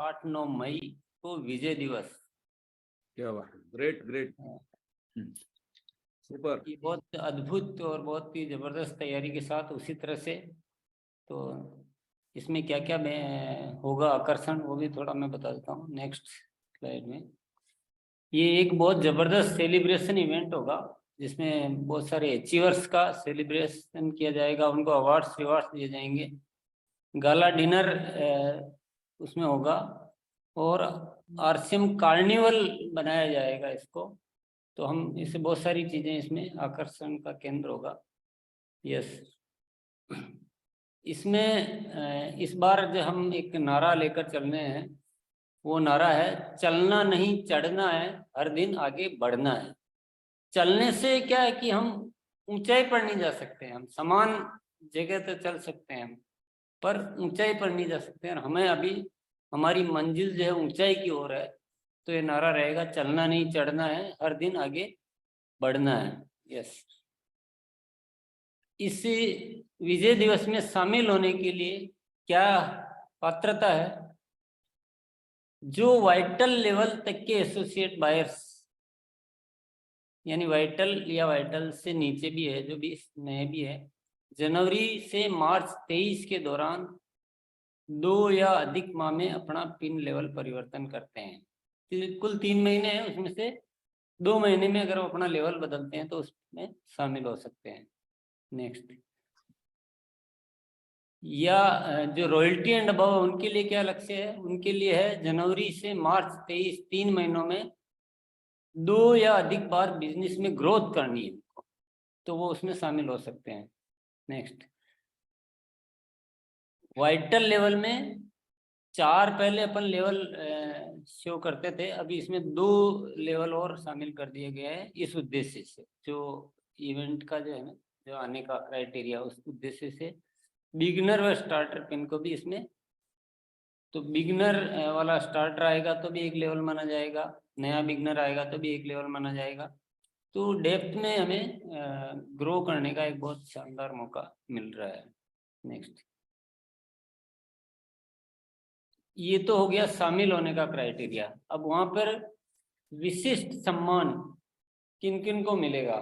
8-9 मई को विजय दिवस। क्या बात है, ग्रेट ग्रेट, सुपर। ये बहुत अद्भुत और बहुत ही जबरदस्त तैयारी के साथ उसी तरह से, तो इसमें क्या क्या होगा आकर्षण वो भी थोड़ा मैं बता देता हूँ नेक्स्ट स्लाइड में। ये एक बहुत जबरदस्त सेलिब्रेशन इवेंट होगा जिसमें बहुत सारे अचीवर्स का सेलिब्रेशन किया जाएगा, उनको अवार्ड्स रिवार्ड्स दिए जाएंगे, गाला डिनर उसमें होगा और आरसीएम कार्निवल बनाया जाएगा इसको। तो हम इससे बहुत सारी चीजें इसमें आकर्षण का केंद्र होगा। यस, इसमें इस बार जो हम एक नारा लेकर चलने हैं वो नारा है, चलना नहीं चढ़ना है, हर दिन आगे बढ़ना है। चलने से क्या है कि हम ऊंचाई पर नहीं जा सकते, हम समान जगह तो चल सकते हैं हम, पर ऊंचाई पर नहीं जा सकते हैं। हमें अभी हमारी मंजिल जो है ऊंचाई की ओर है, तो ये नारा रहेगा, चलना नहीं चढ़ना है, हर दिन आगे बढ़ना है। यस, इस विजय दिवस में शामिल होने के लिए क्या पात्रता है? जो वाइटल लेवल तक के एसोसिएट बायर्स, यानी वाइटल या वाइटल से नीचे भी है, जो भी नए भी है, जनवरी से मार्च 23 के दौरान 2 या अधिक माह में अपना पिन लेवल परिवर्तन करते हैं। कुल 3 महीने हैं, उसमें से 2 महीने में अगर वो अपना लेवल बदलते हैं तो उसमें शामिल हो सकते हैं। नेक्स्ट, या जो रॉयल्टी एंड अबव उनके लिए क्या लक्ष्य है? उनके लिए है जनवरी से मार्च 23 3 महीनों में 2 या अधिक बार बिजनेस में ग्रोथ करनी है उनको, तो वो उसमें शामिल हो सकते हैं। नेक्स्ट, वाइटल लेवल में 4 पहले अपन लेवल शो करते थे, अभी इसमें 2 लेवल और शामिल कर दिए गए हैं इस उद्देश्य से, जो इवेंट का जो है ना, जो आने का क्राइटेरिया, उस उद्देश्य से बिगिनर व स्टार्टर पिन को भी इसमें, तो बिगिनर वाला स्टार्टर आएगा तो भी एक लेवल माना जाएगा, नया बिगिनर आएगा तो भी एक लेवल माना जाएगा। तो डेप्थ में हमें ग्रो करने का एक बहुत शानदार मौका मिल रहा है। नेक्स्ट, ये तो हो गया शामिल होने का क्राइटेरिया। अब वहां पर विशिष्ट सम्मान किन किन को मिलेगा?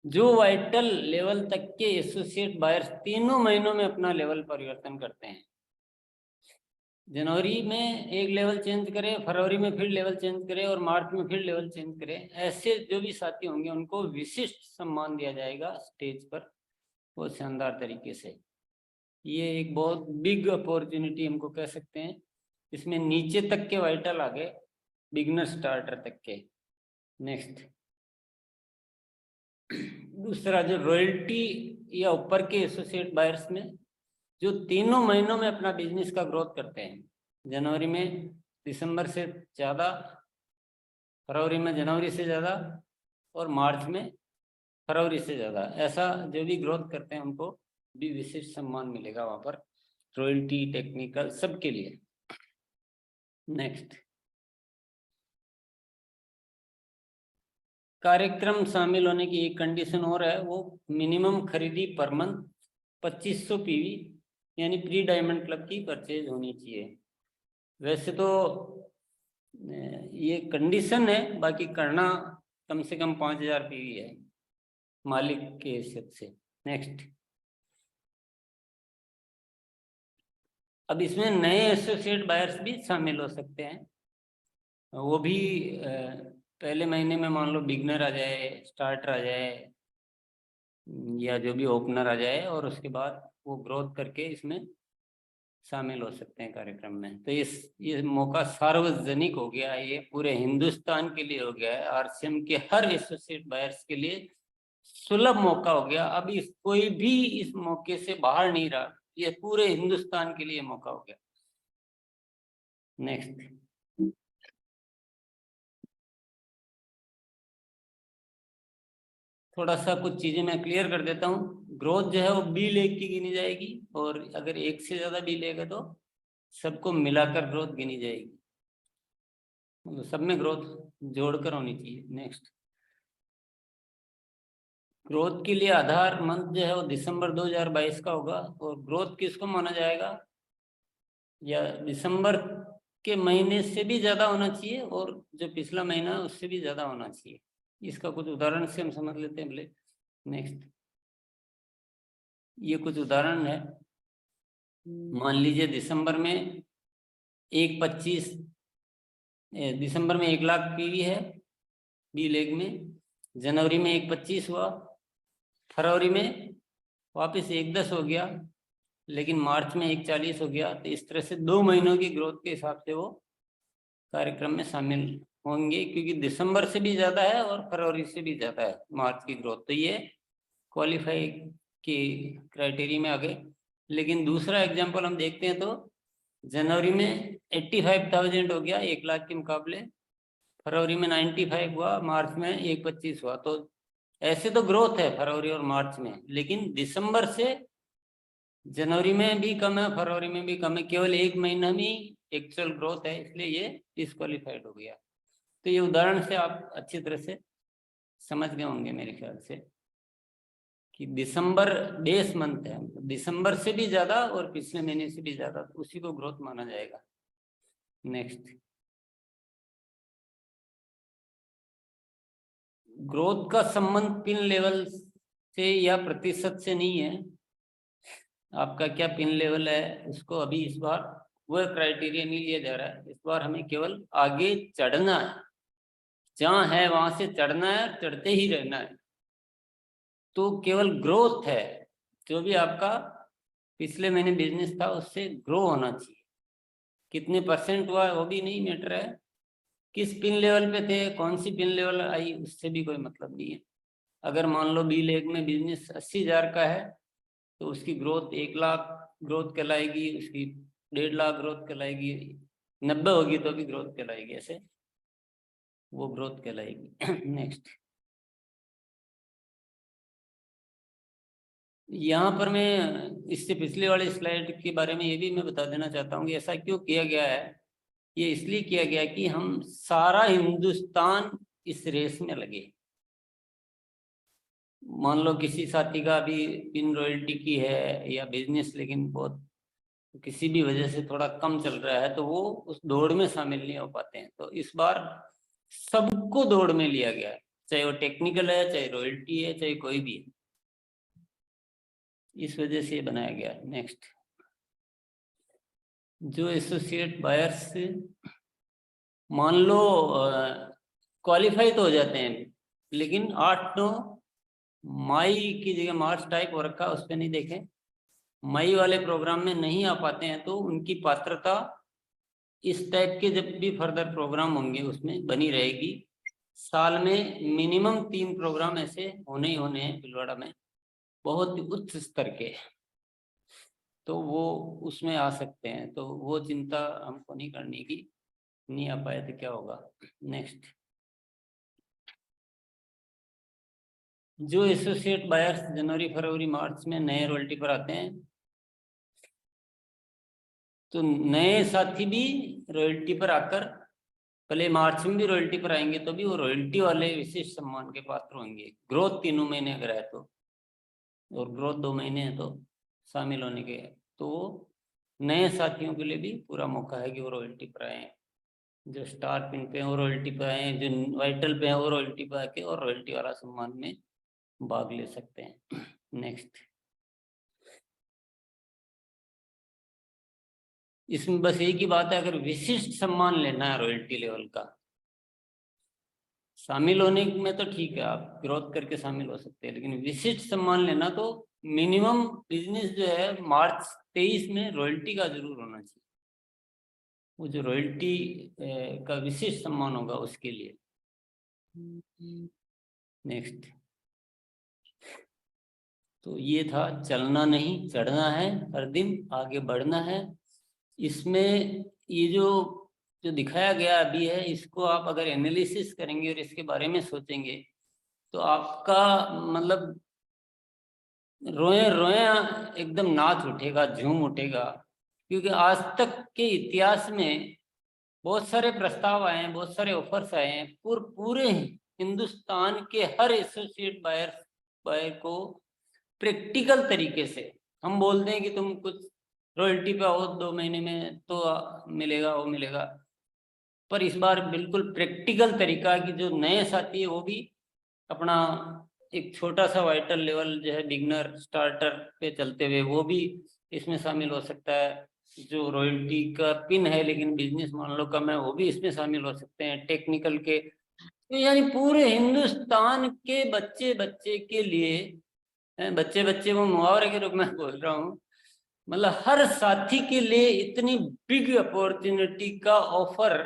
जो वाइटल लेवल तक के एसोसिएट बायर्स 3 महीनों में अपना लेवल परिवर्तन करते हैं, जनवरी में एक लेवल चेंज करें, फरवरी में फिर लेवल चेंज करें और मार्च में फिर लेवल चेंज करें, ऐसे जो भी साथी होंगे उनको विशिष्ट सम्मान दिया जाएगा स्टेज पर बहुत शानदार तरीके से। ये एक बहुत बिग अपॉर्चुनिटी हमको कह सकते हैं। इसमें नीचे तक के वाइटल आ गए, बिगनर स्टार्टर तक के। नेक्स्ट, दूसरा जो रॉयल्टी या ऊपर के एसोसिएट बायर्स में जो 3 महीनों में अपना बिजनेस का ग्रोथ करते हैं, जनवरी में दिसंबर से ज़्यादा, फरवरी में जनवरी से ज़्यादा और मार्च में फरवरी से ज़्यादा, ऐसा जो भी ग्रोथ करते हैं उनको भी विशिष्ट सम्मान मिलेगा वहाँ पर, रॉयल्टी, टेक्निकल, सबके लिए। नेक्स्ट, कार्यक्रम शामिल होने की एक कंडीशन और है, वो मिनिमम खरीदी पर मंथ 2500 पीवी यानी प्री डायमंड क्लब की परचेज होनी चाहिए। वैसे तो ये कंडीशन है, बाकी करना कम से कम 5000 पीवी है मालिक के हिसाब से। नेक्स्ट, अब इसमें नए एसोसिएट बायर्स भी शामिल हो सकते हैं, वो भी पहले महीने में मान लो बिगनर आ जाए, स्टार्टर आ जाए या जो भी ओपनर आ जाए, और उसके बाद वो ग्रोथ करके इसमें शामिल हो सकते हैं कार्यक्रम में। तो ये मौका सार्वजनिक हो गया, ये पूरे हिंदुस्तान के लिए हो गया है, आरसीएम के हर एसोसिएट बायर्स के लिए सुलभ मौका हो गया। अब कोई भी इस मौके से बाहर नहीं रहा, ये पूरे हिंदुस्तान के लिए मौका हो गया। नेक्स्ट, थोड़ा सा कुछ चीजें मैं क्लियर कर देता हूँ। ग्रोथ जो है वो बी लेग की गिनी जाएगी, और अगर एक से ज्यादा बी लेगा तो सबको मिलाकर ग्रोथ गिनी जाएगी, मतलब सब में ग्रोथ जोड़कर होनी चाहिए। नेक्स्ट, ग्रोथ के लिए आधार मंथ जो है वो दिसंबर 2022 का होगा, और ग्रोथ किसको माना जाएगा? या दिसंबर के महीने से भी ज्यादा होना चाहिए और जो पिछला महीना है उससे भी ज्यादा होना चाहिए। इसका कुछ उदाहरण से हम समझ लेते हैं पहले। नेक्स्ट, ये कुछ उदाहरण है। मान लीजिए दिसंबर में 1.25, दिसंबर में 1 लाख पीवी है बी लेग में, जनवरी में 1.25 हुआ, फरवरी में वापस 1.10 हो गया, लेकिन मार्च में 1.40 हो गया। तो इस तरह से 2 महीनों की ग्रोथ के हिसाब से वो कार्यक्रम में शामिल होंगे, क्योंकि दिसंबर से भी ज्यादा है और फरवरी से भी ज्यादा है मार्च की ग्रोथ, तो ये क्वालिफाई के क्राइटेरिया में आ गए। लेकिन दूसरा एग्जांपल हम देखते हैं तो जनवरी में 85,000 हो गया 1 लाख के मुकाबले, फरवरी में 95 हुआ, मार्च में 1.25 हुआ। तो ऐसे तो ग्रोथ है फरवरी और मार्च में, लेकिन दिसंबर से जनवरी में भी कम है, फरवरी में भी कम है, केवल 1 महीना में एक्चुअल ग्रोथ है, इसलिए ये डिस्क्वालीफाइड हो गया। तो ये उदाहरण से आप अच्छी तरह से समझ गए होंगे मेरे ख्याल से कि दिसंबर बेस मंथ है, दिसंबर से भी ज्यादा और पिछले महीने से भी ज्यादा, तो उसी को ग्रोथ माना जाएगा। नेक्स्ट, ग्रोथ का संबंध पिन लेवल से या प्रतिशत से नहीं है। आपका क्या पिन लेवल है उसको अभी इस बार वह क्राइटेरिया नहीं लिया जा रहा है। इस बार हमें केवल आगे चढ़ना है, जहां है वहां से चढ़ना है, चढ़ते ही रहना है। तो केवल ग्रोथ है, जो भी आपका पिछले महीने बिजनेस था उससे ग्रो होना चाहिए। कितने परसेंट हुआ वो भी नहीं मैटर है, किस पिन लेवल पे थे, कौन सी पिन लेवल आई, उससे भी कोई मतलब नहीं है। अगर मान लो बी लेग में बिजनेस 80,000 का है तो उसकी ग्रोथ 1 लाख ग्रोथ कहलाएगी, उसकी 1.5 लाख ग्रोथ कहलाएगी, 90 होगी तो भी ग्रोथ कहलाएगी, ऐसे वो ग्रोथ कहलाएगी। नेक्स्ट, यहाँ पर मैं इससे पिछले वाले स्लाइड के बारे में ये भी मैं बता देना चाहता हूँ कि ऐसा क्यों किया गया है। ये इसलिए किया गया कि हम सारा हिंदुस्तान इस रेस में लगे। मान लो किसी साथी का अभी पिन रॉयल्टी की है या बिजनेस, लेकिन बहुत किसी भी वजह से थोड़ा कम चल रहा है, तो वो उस दौड़ में शामिल नहीं हो पाते हैं। तो इस बार सबको दौड़ में लिया गया है, चाहे वो टेक्निकल है, चाहे रॉयल्टी है, चाहे कोई भी है, इस वजह से बनाया गया है। नेक्स्ट, जो एसोसिएट बायर्स मान लो क्वालिफाई तो हो जाते हैं, लेकिन 8-9 मई की जगह मार्च टाइप हो रखा, उस पर नहीं देखें, मई वाले प्रोग्राम में नहीं आ पाते हैं, तो उनकी पात्रता इस टाइप के जब भी फर्दर प्रोग्राम होंगे उसमें बनी रहेगी। साल में मिनिमम 3 प्रोग्राम ऐसे होने ही होने हैं भीलवाड़ा में, बहुत उच्च स्तर के, तो वो उसमें आ सकते हैं। तो वो चिंता हमको नहीं करनी की नहीं आ पाए तो क्या होगा। नेक्स्ट, जो एसोसिएट बायर्स जनवरी फरवरी मार्च में नए रॉयल्टी पर आते हैं, तो नए साथी भी रॉयल्टी पर आकर, पहले मार्च में भी रॉयल्टी पर आएंगे तो भी वो रॉयल्टी वाले विशेष सम्मान के पात्र होंगे। ग्रोथ 3 महीने अगर है तो, और ग्रोथ 2 महीने है तो शामिल होने के, तो नए साथियों के लिए भी पूरा मौका है कि वो रॉयल्टी पर आए। जो स्टार पिन पे वो रॉयल्टी पे आए, जो वाइटल पे है वो रॉयल्टी पे आके और रॉयल्टी वाला सम्मान में भाग ले सकते हैं। नेक्स्ट, इसमें बस एक ही बात है, अगर विशिष्ट सम्मान लेना है रॉयल्टी लेवल का, शामिल होने में तो ठीक है, आप ग्रोथ करके शामिल हो सकते हैं, लेकिन विशिष्ट सम्मान लेना तो मिनिमम बिजनेस जो है मार्च 23 में रॉयल्टी का जरूर होना चाहिए। वो जो रॉयल्टी का विशिष्ट सम्मान होगा उसके लिए। नेक्स्ट, तो ये था चलना नहीं चढ़ना है, हर दिन आगे बढ़ना है। इसमें ये जो जो दिखाया गया अभी है, इसको आप अगर एनालिसिस करेंगे और इसके बारे में सोचेंगे तो आपका मतलब रोए रोए एकदम नाच उठेगा, झूम उठेगा। क्योंकि आज तक के इतिहास में बहुत सारे प्रस्ताव आए हैं, बहुत सारे ऑफर्स आए हैं, पूरे हिंदुस्तान के हर एसोसिएट बायर को प्रैक्टिकल तरीके से हम बोलते हैं कि तुम कुछ रॉयल्टी पे आओ 2 महीने में तो मिलेगा, वो मिलेगा। पर इस बार बिल्कुल प्रैक्टिकल तरीका कि जो नए साथी है वो भी अपना एक छोटा सा वाइटल लेवल जो है बिगनर स्टार्टर पे चलते हुए वो भी इसमें शामिल हो सकता है। जो रॉयल्टी का पिन है लेकिन बिजनेस मान लो कम है, वो भी इसमें शामिल हो सकते हैं टेक्निकल के। तो यानी पूरे हिंदुस्तान के बच्चे बच्चे के लिए, बच्चे बच्चे वो मुहावरे के रूप में बोल रहा हूँ, मतलब हर साथी के लिए इतनी बिग अपॉर्चुनिटी का ऑफर।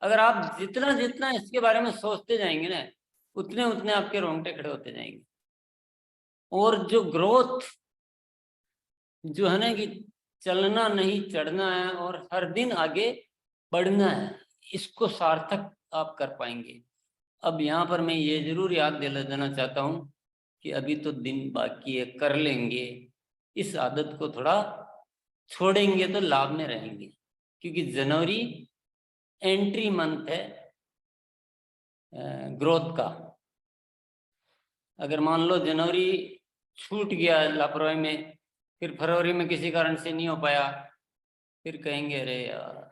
अगर आप जितना जितना इसके बारे में सोचते जाएंगे ना, उतने उतने आपके रोंगटे खड़े होते जाएंगे। और जो ग्रोथ जो है ना कि चलना नहीं चढ़ना है और हर दिन आगे बढ़ना है, इसको सार्थक आप कर पाएंगे। अब यहाँ पर मैं ये जरूर याद दिला देना चाहता हूँ कि अभी तो दिन बाकी है, कर लेंगे। इस आदत को थोड़ा छोड़ेंगे तो लाभ में रहेंगे, क्योंकि जनवरी एंट्री मंथ है ग्रोथ का। अगर मान लो जनवरी छूट गया लापरवाही में, फिर फरवरी में किसी कारण से नहीं हो पाया, फिर कहेंगे अरे यार।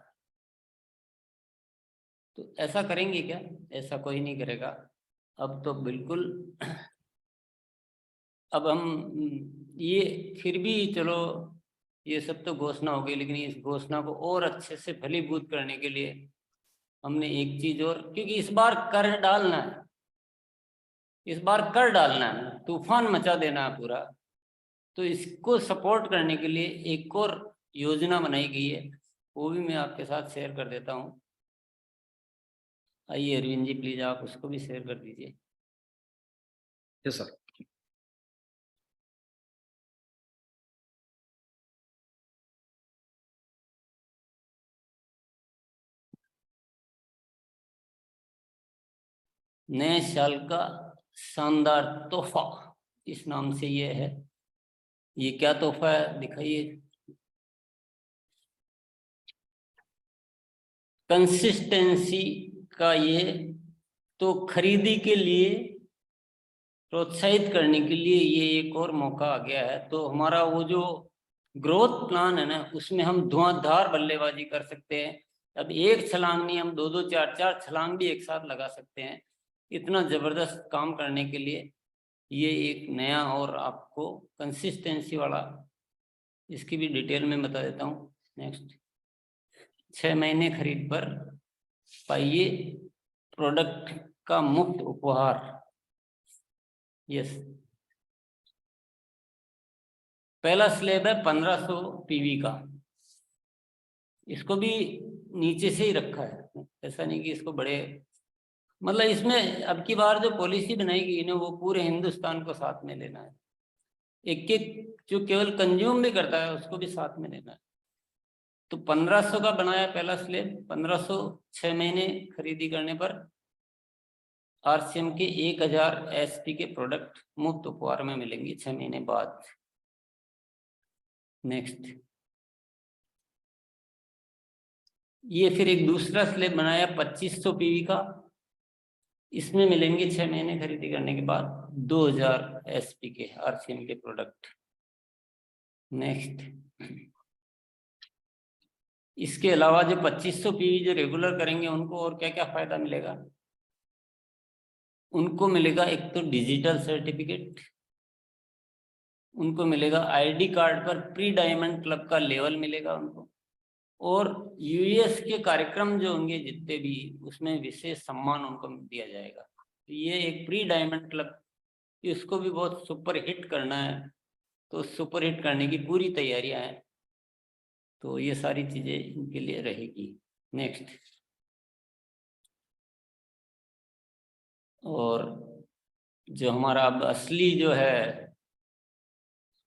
तो ऐसा करेंगे क्या? ऐसा कोई नहीं करेगा। अब तो बिल्कुल अब हम ये फिर भी चलो, ये सब तो घोषणा हो गई, लेकिन इस घोषणा को और अच्छे से फलीभूत करने के लिए हमने एक चीज और, क्योंकि इस बार कर डालना है, इस बार कर डालना है, तूफान मचा देना है पूरा। तो इसको सपोर्ट करने के लिए एक और योजना बनाई गई है, वो भी मैं आपके साथ शेयर कर देता हूँ। आइए अरविंद जी प्लीज आप उसको भी शेयर कर दीजिए। Yes sir. नए साल का शानदार तोहफा, इस नाम से ये है। ये क्या तोहफा है दिखाइए। कंसिस्टेंसी का ये तो खरीदी के लिए प्रोत्साहित करने के लिए ये एक और मौका आ गया है। तो हमारा वो जो ग्रोथ प्लान है ना, उसमें हम धुआंधार बल्लेबाजी कर सकते हैं। अब एक छलांग नहीं, हम दो दो चार चार छलांग भी एक साथ लगा सकते हैं। इतना जबरदस्त काम करने के लिए ये एक नया और आपको कंसिस्टेंसी वाला, इसकी भी डिटेल में बता देता हूँ। नेक्स्ट 6 महीने खरीद पर पाइए प्रोडक्ट का मुफ्त उपहार। यस, पहला स्लैब है 1500 पीवी का। इसको भी नीचे से ही रखा है, ऐसा नहीं कि इसको बड़े, मतलब इसमें अब की बार जो पॉलिसी बनाई गई ना, वो पूरे हिंदुस्तान को साथ में लेना है। एक एक जो केवल कंज्यूम भी करता है उसको भी साथ में लेना है। तो 1500 का बनाया पहला स्लैब, 1500 6 महीने खरीदी करने पर आरसीएम के 1000 एसपी के प्रोडक्ट मुफ्त उपहार में मिलेंगे 6 महीने बाद। नेक्स्ट, ये फिर एक दूसरा स्लैब बनाया 2500 पीवी का। इसमें मिलेंगे 6 महीने खरीदी करने के बाद 2000 एसपी के आरसीएम के प्रोडक्ट। नेक्स्ट, इसके अलावा जो 2500 पीवी जो रेगुलर करेंगे उनको और क्या क्या फायदा मिलेगा? उनको मिलेगा एक तो डिजिटल सर्टिफिकेट, उनको मिलेगा आईडी कार्ड पर प्री डायमंड क्लब का लेवल मिलेगा उनको, और यूएस के कार्यक्रम जो होंगे जितने भी, उसमें विशेष सम्मान उनको दिया जाएगा। तो ये एक प्री डायमंड क्लब, इसको भी बहुत सुपर हिट करना है, तो सुपर हिट करने की पूरी तैयारियां हैं। तो ये सारी चीजें इनके लिए रहेगी। नेक्स्ट, और जो हमारा अब असली जो है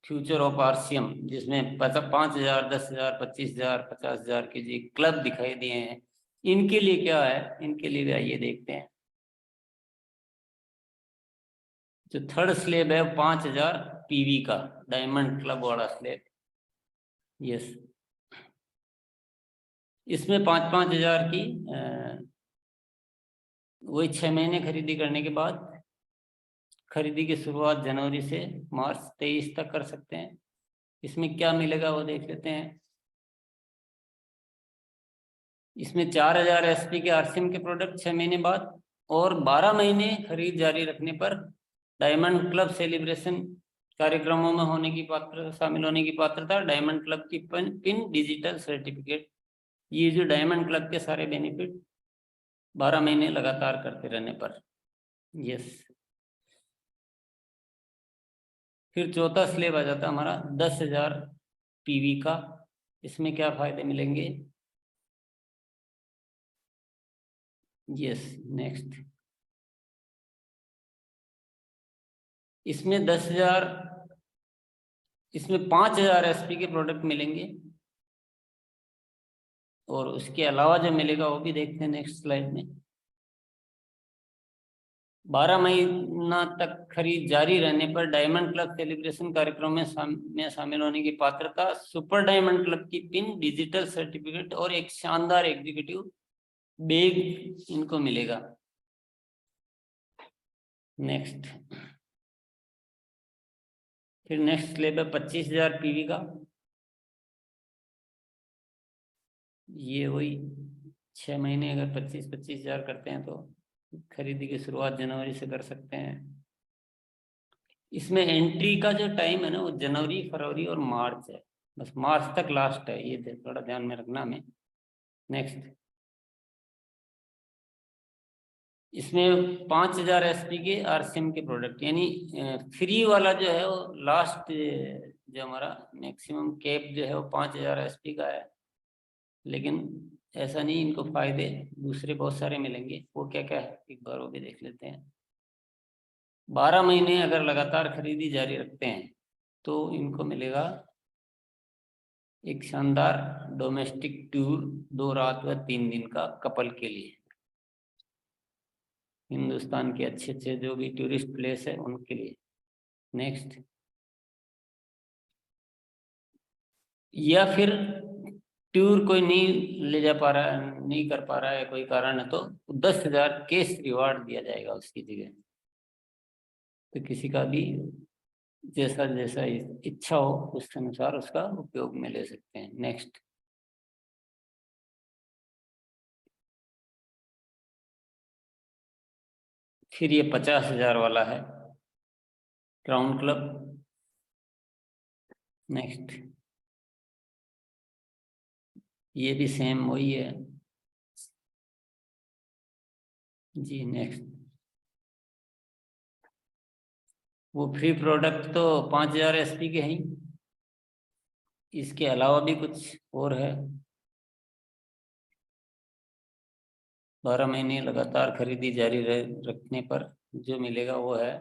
फ्यूचर ऑफ आरसीएम, जिसमें 5000 10,000 25,000 50,000 के जी क्लब दिखाई दिए हैं, इनके लिए क्या है? इनके लिए भी आइए देखते हैं। जो थर्ड स्लेब है 5000 पीवी का डायमंड क्लब वाला स्लेब। यस, इसमें 5,000 की वही 6 महीने खरीदी करने के बाद, खरीदी की शुरुआत जनवरी से मार्च 23 तक कर सकते हैं। इसमें क्या मिलेगा वो देख लेते हैं। इसमें 4000 एसपी के आरसीएम के प्रोडक्ट 6 महीने बाद और 12 महीने खरीद जारी रखने पर डायमंड क्लब सेलिब्रेशन कार्यक्रमों में होने की शामिल होने की पात्रता, डायमंड क्लब की पिन डिजिटल सर्टिफिकेट। ये जो डायमंड क्लब के सारे बेनिफिट 12 महीने लगातार करते रहने पर। यस। फिर चौथा स्लेब आ जाता हमारा 10,000 पीवी का। इसमें क्या फायदे मिलेंगे? Yes, next. इसमें 10,000, इसमें 5,000 एसपी के प्रोडक्ट मिलेंगे और उसके अलावा जो मिलेगा वो भी देखते हैं नेक्स्ट स्लाइड में। 12 महीना तक खरीद जारी रहने पर डायमंड क्लब सेलिब्रेशन कार्यक्रम में शामिल होने की पात्रता, सुपर डायमंड क्लब की पिन, डिजिटल सर्टिफिकेट और एक शानदार एग्जीक्यूटिव बैग इनको मिलेगा। नेक्स्ट। फिर नेक्स्ट स्लेब है 25,000 पीवी का। ये वही 6 महीने अगर 25,000 करते हैं तो खरीदी की शुरुआत जनवरी से कर सकते हैं। इसमें एंट्री का जो टाइम है ना वो जनवरी, फरवरी और मार्च है, बस मार्च तक लास्ट है, ये थोड़ा ध्यान में रखना हमें। नेक्स्ट। इसमें 5,000 एसपी के आरसीएम के प्रोडक्ट, यानी फ्री वाला जो है वो लास्ट, जो हमारा मैक्सिमम कैप जो है वो 5,000 एसपी का है, लेकिन ऐसा नहीं, इनको फायदे दूसरे बहुत सारे मिलेंगे। वो क्या क्या है एक बार वो भी देख लेते हैं। 12 महीने अगर लगातार खरीदी जारी रखते हैं तो इनको मिलेगा एक शानदार डोमेस्टिक टूर 2 रात व 3 दिन का कपल के लिए। हिंदुस्तान के अच्छे अच्छे जो भी टूरिस्ट प्लेस है उनके लिए। नेक्स्ट। या फिर टूर कोई नहीं ले जा पा रहा है, नहीं कर पा रहा है, कोई कारण है, तो 10,000 कैश रिवार्ड दिया जाएगा उसकी जगह। तो किसी का भी जैसा जैसा इच्छा हो उस अनुसार उसका उपयोग में ले सकते हैं। नेक्स्ट। फिर ये 50,000 वाला है क्राउन क्लब। नेक्स्ट। ये भी सेम वही है जी। नेक्स्ट। वो फ्री प्रोडक्ट तो 5,000 एसपी के हैं, इसके अलावा भी कुछ और है। 12 महीने लगातार खरीदी जारी रखने पर जो मिलेगा वो है।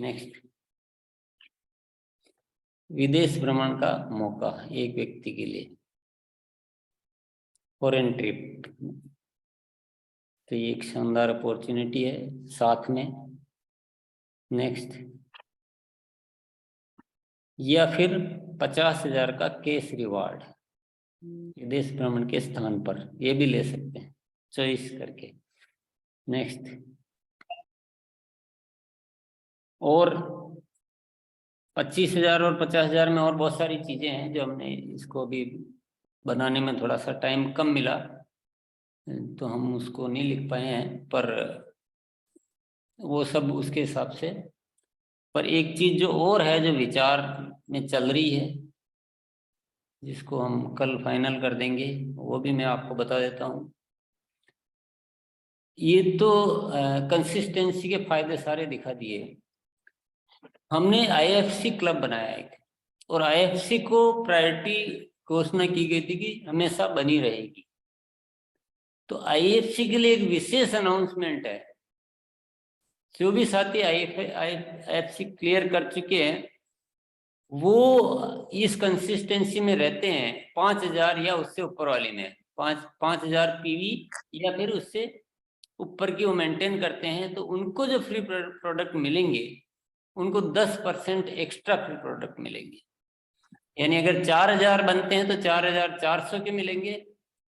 नेक्स्ट। विदेश भ्रमण का मौका एक व्यक्ति के लिए, फॉरेन ट्रिप, तो ये एक शानदार अपॉर्चुनिटी है साथ में। नेक्स्ट। या फिर 50,000 का कैश रिवार्ड विदेश भ्रमण के स्थान पर, ये भी ले सकते हैं चॉइस करके। नेक्स्ट। और 25,000 और 50,000 में और बहुत सारी चीजें हैं जो हमने इसको भी बनाने में थोड़ा सा टाइम कम मिला तो हम उसको नहीं लिख पाए हैं, पर वो सब उसके हिसाब से। पर एक चीज जो और है जो विचार में चल रही है, जिसको हम कल फाइनल कर देंगे, वो भी मैं आपको बता देता हूँ। ये तो कंसिस्टेंसी के फायदे सारे दिखा दिए। हमने आईएफसी क्लब बनाया एक, और आईएफसी को प्रायोरिटी घोषणा की गई थी कि हमेशा बनी रहेगी। तो आईएफसी के लिए एक विशेष अनाउंसमेंट है। जो भी साथी आईएफसी क्लियर कर चुके हैं वो इस कंसिस्टेंसी में रहते हैं, 5,000 या उससे ऊपर वाली में, 5,000 पीवी या फिर उससे ऊपर की वो मेंटेन करते हैं, तो उनको जो फ्री प्रोडक्ट मिलेंगे उनको 10% एक्स्ट्रा फ्री प्रोडक्ट मिलेंगे। यानी अगर 4,000 बनते हैं तो 4,400 के मिलेंगे,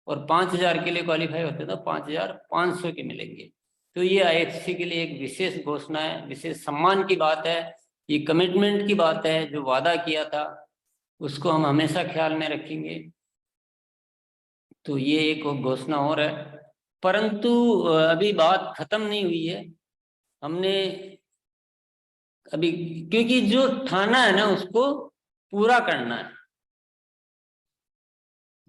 और 5,000 के लिए क्वालिफाई होते हैं तो 5,500 के मिलेंगे। तो ये आईएफसी के लिए एक विशेष घोषणा है, विशेष सम्मान की बात है, ये कमिटमेंट की बात है। जो वादा किया था उसको हम हमेशा ख्याल में रखेंगे। तो ये एक घोषणा और है, परंतु अभी बात खत्म नहीं हुई है। हमने अभी, क्योंकि जो ठाना है ना उसको पूरा करना है,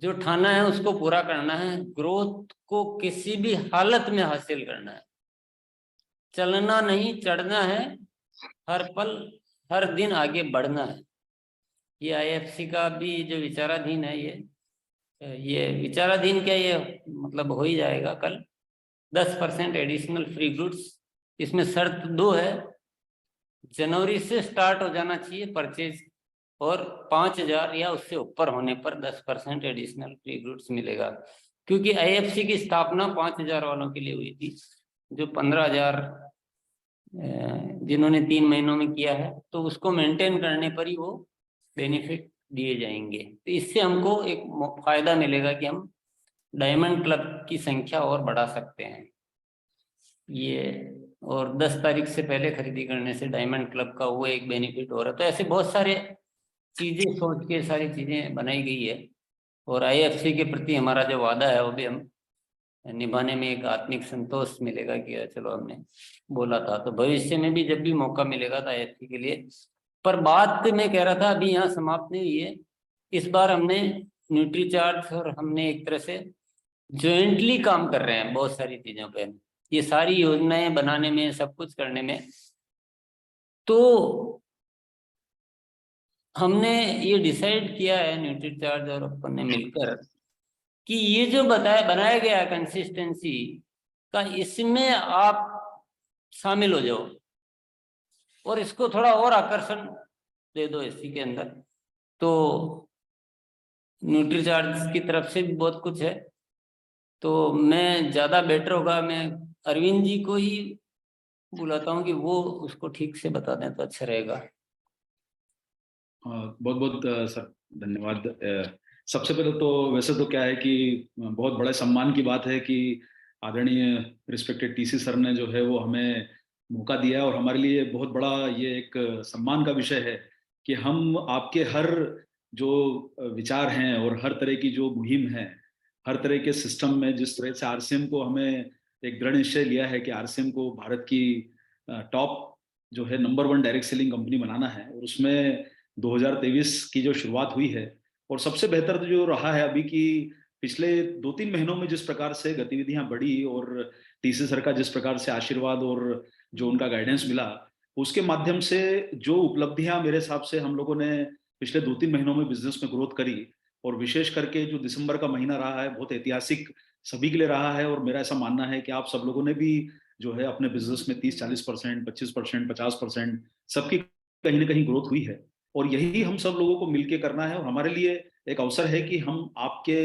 जो ठाना है उसको पूरा करना है, ग्रोथ को किसी भी हालत में हासिल करना है, चलना नहीं चढ़ना है, हर पल हर दिन आगे बढ़ना है। ये आईएफसी का भी जो विचाराधीन है, ये विचाराधीन क्या, ये मतलब हो ही जाएगा कल। 10% एडिशनल फ्री गुड्स, इसमें शर्त 2 है, जनवरी से स्टार्ट हो जाना चाहिए परचेज, और 5,000 या उससे ऊपर होने पर 10% एडिशनल फ्री गुड्स मिलेगा। क्योंकि आईएफसी की स्थापना 5,000 वालों के लिए हुई थी, जो 15,000 जिन्होंने 3 महीनों में किया है, तो उसको मेंटेन करने पर ही वो बेनिफिट दिए जाएंगे। तो इससे हमको एक फायदा मिलेगा कि हम डायमंड क्लब की संख्या और बढ़ा सकते हैं। ये और 10 तारीख से पहले खरीदी करने से डायमंड क्लब का वो एक बेनिफिट हो रहा है। तो ऐसे बहुत सारे चीजें सोच के सारी चीजें बनाई गई है, और आईएफसी के प्रति हमारा जो वादा है वो भी हम निभाने में एक आत्मिक संतोष मिलेगा कि चलो हमने बोला था। तो भविष्य में भी जब भी मौका मिलेगा तो आईएफसी के लिए, पर बात मैं कह रहा था अभी यहाँ समाप्त नहीं हुई है। इस बार हमने न्यूट्रीचार्ज और हमने एक तरह से ज्वाइंटली काम कर रहे हैं बहुत सारी चीजों पे, ये सारी योजनाएं बनाने में, सब कुछ करने में। तो हमने ये डिसाइड किया है न्यूट्रीचार्ज और अपन ने मिलकर कि ये जो बनाया गया कंसिस्टेंसी का, इसमें आप शामिल हो जाओ और इसको थोड़ा और आकर्षण दे दो इसी के अंदर। तो न्यूट्रीचार्ज की तरफ से भी बहुत कुछ है, तो मैं ज़्यादा बेटर होगा, मैं अरविंद जी को ही बुलाता हूँ कि वो उसको ठीक से बता दें तो अच्छा रहेगा। बहुत बहुत सर धन्यवाद। सबसे पहले तो वैसे तो क्या है कि बहुत बड़े सम्मान की बात है कि आदरणीय रिस्पेक्टेड टीसी सर ने जो है वो हमें मौका दिया, और हमारे लिए बहुत बड़ा ये एक सम्मान का विषय है कि हम आपके हर जो विचार हैं और हर तरह की जो मुहिम है, हर तरह के सिस्टम में जिस तरह से आरसीएम को हमें एक दृढ़ निश्चय लिया है कि आरसीएम को भारत की टॉप जो है नंबर 1 डायरेक्ट सेलिंग कंपनी बनाना है, और उसमें 2023 की जो शुरुआत हुई है, और सबसे बेहतर तो जो रहा है अभी कि पिछले 2-3 महीनों में जिस प्रकार से गतिविधियां बढ़ी और टीसी सर का जिस प्रकार से आशीर्वाद और जो उनका गाइडेंस मिला, उसके माध्यम से जो उपलब्धियां मेरे हिसाब से हम लोगों ने पिछले 2-3 महीनों में बिजनेस में ग्रोथ करी, और विशेष करके जो दिसंबर का महीना रहा है बहुत ऐतिहासिक सभी के लिए रहा है, और मेरा ऐसा मानना है कि आप सब लोगों ने भी जो है अपने बिजनेस में 30-40%, 25%, 50% सबकी कहीं ना कहीं ग्रोथ हुई है, और यही हम सब लोगों को मिलके करना है। और हमारे लिए एक अवसर है कि हम आपके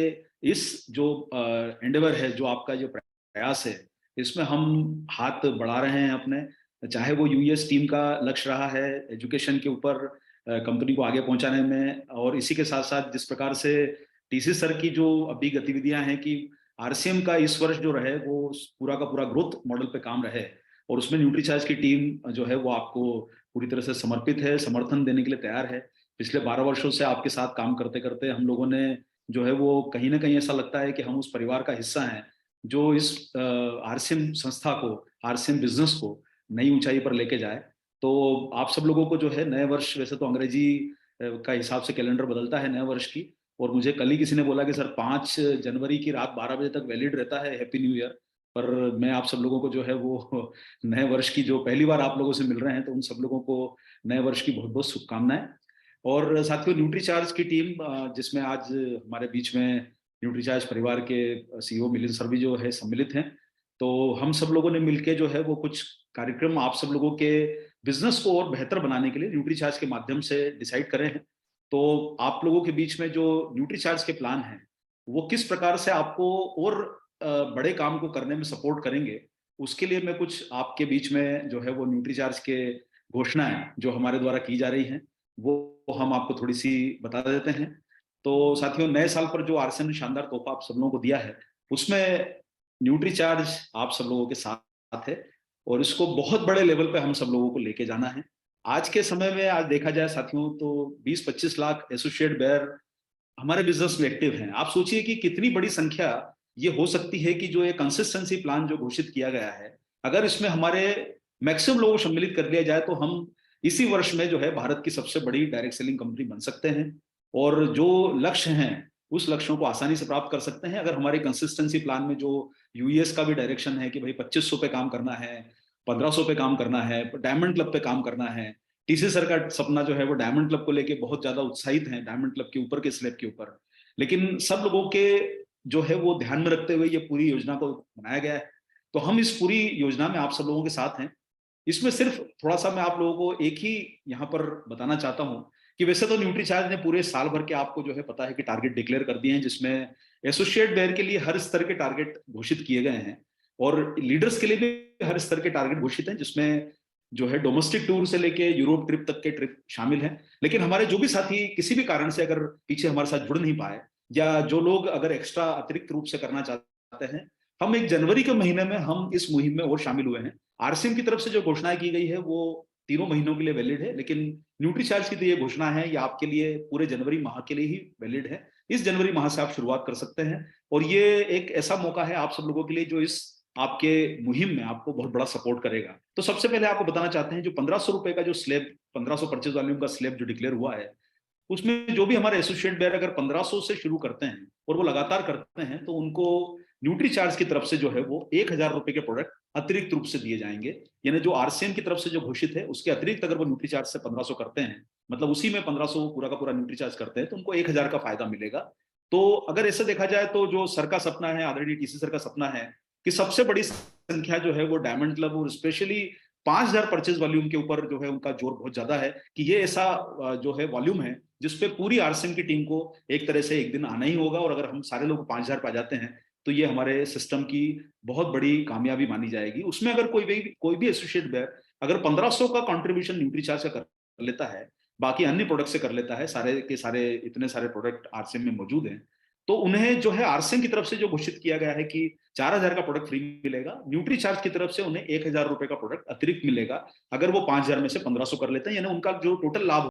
इस जो एंडेवर है, जो आपका जो प्रयास है, इसमें हम हाथ बढ़ा रहे हैं अपने, चाहे वो यूएस टीम का लक्ष्य रहा है एजुकेशन के ऊपर कंपनी को आगे पहुंचाने में, और इसी के साथ साथ जिस प्रकार से टीसी सर की जो अभी गतिविधियां हैं कि आरसीएम का इस वर्ष जो रहे वो पूरा का पूरा ग्रोथ मॉडल पे काम रहे, और उसमें न्यूट्रीचार्ज की टीम जो है वो आपको पूरी तरह से समर्पित है, समर्थन देने के लिए तैयार है। पिछले 12 वर्षों से आपके साथ काम करते करते हम लोगों ने जो है वो कहीं ना कहीं ऐसा लगता है कि हम उस परिवार का हिस्सा हैं जो इस आरसीएम संस्था को, आरसीएम बिजनेस को नई ऊंचाई पर लेके जाए। तो आप सब लोगों को जो है नए वर्ष, वैसे तो अंग्रेजी का हिसाब से कैलेंडर बदलता है नए वर्ष की, और मुझे कल ही किसी ने बोला कि सर 5 जनवरी की रात 12 बजे तक वैलिड रहता है, हैप्पी न्यू ईयर। पर मैं आप सब लोगों को जो है वो नए वर्ष की, जो पहली बार आप लोगों से मिल रहे हैं, तो उन सब लोगों को नए वर्ष की बहुत बहुत शुभकामनाएं। और साथियों, न्यूट्रीचार्ज की टीम जिसमें आज हमारे बीच में न्यूट्रीचार्ज परिवार के सीईओ मिलिंद सर भी जो है सम्मिलित हैं, तो हम सब लोगों ने मिलकर जो है वो कुछ कार्यक्रम आप सब लोगों के बिजनेस को और बेहतर बनाने के लिए न्यूट्रीचार्ज के माध्यम से डिसाइड करे हैं। तो आप लोगों के बीच में जो न्यूट्रीचार्ज के प्लान हैं वो किस प्रकार से आपको और बड़े काम को करने में सपोर्ट करेंगे, उसके लिए मैं कुछ आपके बीच में जो है वो न्यूट्रीचार्ज के घोषणाएं जो हमारे द्वारा की जा रही हैं वो हम आपको थोड़ी सी बता देते हैं। तो साथियों, नए साल पर जो आरसीएम ने शानदार तोहफा आप सब लोगों को दिया है उसमें न्यूट्रीचार्ज आप सब लोगों के साथ है, और इसको बहुत बड़े लेवल पे हम सब लोगों को लेके जाना है। आज के समय में आज देखा जाए साथियों तो 20-25 लाख एसोसिएट बेयर हमारे बिजनेस में एक्टिव हैं। आप सोचिए कि कितनी बड़ी संख्या ये हो सकती है कि जो ये कंसिस्टेंसी प्लान जो घोषित किया गया है, अगर इसमें हमारे मैक्सिमम लोगों को सम्मिलित कर लिया जाए तो हम इसी वर्ष में जो है भारत की सबसे बड़ी डायरेक्ट सेलिंग कंपनी बन सकते हैं, और जो लक्ष्य हैं उस लक्ष्यों को आसानी से प्राप्त कर सकते हैं। अगर हमारे कंसिस्टेंसी प्लान में जो यूएस का भी डायरेक्शन है कि भाई 2500 पे काम करना है, 1500 पे काम करना है, डायमंड क्लब पे काम करना है। टीसी सर का सपना जो है वो डायमंड क्लब को लेके बहुत ज्यादा उत्साहित है, डायमंड क्लब के ऊपर के स्लैब के ऊपर। लेकिन सब लोगों के जो है वो ध्यान में रखते हुए ये पूरी योजना को बनाया गया है। तो हम इस पूरी योजना में आप सब लोगों के साथ हैं। इसमें सिर्फ थोड़ा सा मैं आप लोगों को एक ही यहाँ पर बताना चाहता हूँ कि वैसे तो न्यूट्रीचार्ज ने पूरे साल भर के आपको जो है पता है कि टारगेट डिक्लेयर कर दिए हैं, जिसमें एसोसिएट बेयर के लिए हर स्तर के टारगेट घोषित किए गए हैं और लीडर्स के लिए भी हर स्तर के टारगेट घोषित हैं, जिसमें जो है डोमेस्टिक टूर से लेके यूरोप ट्रिप तक के ट्रिप शामिल हैं। लेकिन हमारे जो भी साथी किसी भी कारण से अगर पीछे हमारे साथ जुड़ नहीं पाए, या जो लोग अगर एक्स्ट्रा अतिरिक्त रूप से करना चाहते हैं, हम एक जनवरी के महीने में हम इस मुहिम में और शामिल हुए हैं। आरसीएम की तरफ से जो घोषणाएं की गई है वो 3 महीनों के लिए वैलिड है, लेकिन न्यूट्रीचार्ज की तो ये घोषणा है ये आपके लिए पूरे जनवरी माह के लिए ही वैलिड है। इस जनवरी माह से आप शुरुआत कर सकते हैं, और ये एक ऐसा मौका है आप सब लोगों के लिए जो इस आपके मुहिम में आपको बहुत बड़ा सपोर्ट करेगा। तो सबसे पहले आपको बताना चाहते हैं, जो 1500 रुपए का जो स्लैब, 1500 परचेज वॉल्यूम का स्लैब जो डिक्लेयर हुआ है, उसमें जो भी हमारे एसोसिएट बेयर अगर 1500 से शुरू करते हैं और वो लगातार करते हैं, तो उनको न्यूट्रीचार्ज की तरफ से जो है वो 1000 रुपए के प्रोडक्ट अतिरिक्त रूप से दिए जाएंगे। यानी जो आरसीएम की तरफ से जो घोषित है उसके अतिरिक्त अगर वो न्यूट्रीचार्ज से 1500 करते हैं, मतलब उसी में 1500 पूरा का पूरा न्यूट्रीचार्ज करते हैं, तो उनको 1000 का फायदा मिलेगा। तो अगर ऐसे देखा जाए तो जो सर का सपना है, आदरणीय टीसी सर का सपना है कि सबसे बड़ी संख्या जो है वो डायमंड क्लब और स्पेशली 5000 परचेज वॉल्यूम के ऊपर जो है उनका जोर बहुत ज्यादा है कि ये ऐसा जो है वॉल्यूम है जिसपे पूरी आरसीएम की टीम को एक तरह से एक दिन आना ही होगा, और अगर हम सारे लोग 5000 पे आ जाते हैं तो ये हमारे सिस्टम की बहुत बड़ी कामयाबी मानी जाएगी। उसमें अगर कोई भी एसोसिएट बेयर अगर 1500 का कंट्रीब्यूशन न्यूट्रीचार्ज का कर लेता है, बाकी अन्य प्रोडक्ट से कर लेता है, सारे के सारे इतने सारे प्रोडक्ट आरसीएम में मौजूद हैं, तो उन्हें जो है आरसीएम की तरफ से जो घोषित किया गया है कि 4000 का प्रोडक्ट फ्री मिलेगा, न्यूट्रीचार्ज की तरफ से उन्हें 1000 रुपए का प्रोडक्ट अतिरिक्त मिलेगा अगर वो 5000 में से 1500 कर लेते हैं। यानी उनका जो टोटल लाभ